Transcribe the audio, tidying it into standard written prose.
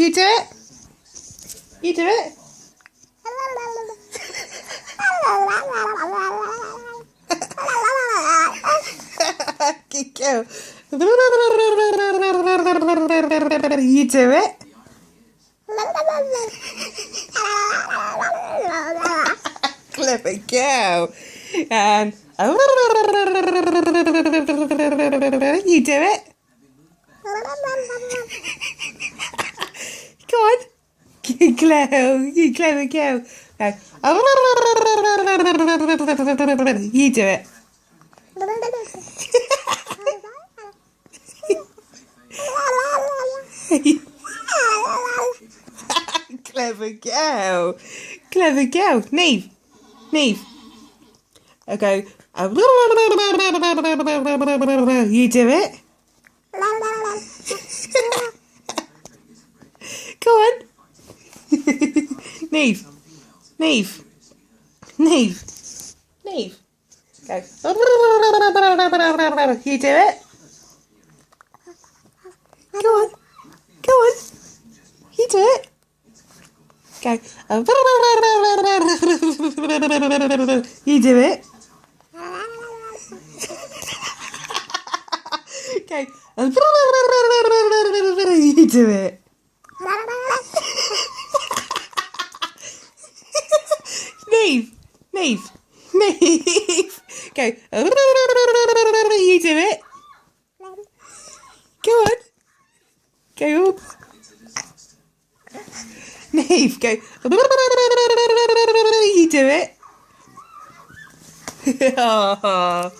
You do it. You do it. Good girl. You do it. Clever girl. And you do it. Go on. You clever girl. Go. You do it. Clever girl. Clever girl. Neve. Neve. Okay. You do it. Go on. Neve. Neve. Neve. Neve. Go. You do it. Go on. Go on. You do it. Go. You do it. Okay. You do it. Neve. Neve. Neve. Go. You do it. Go on. Go. Neve, go. You do it. Oh.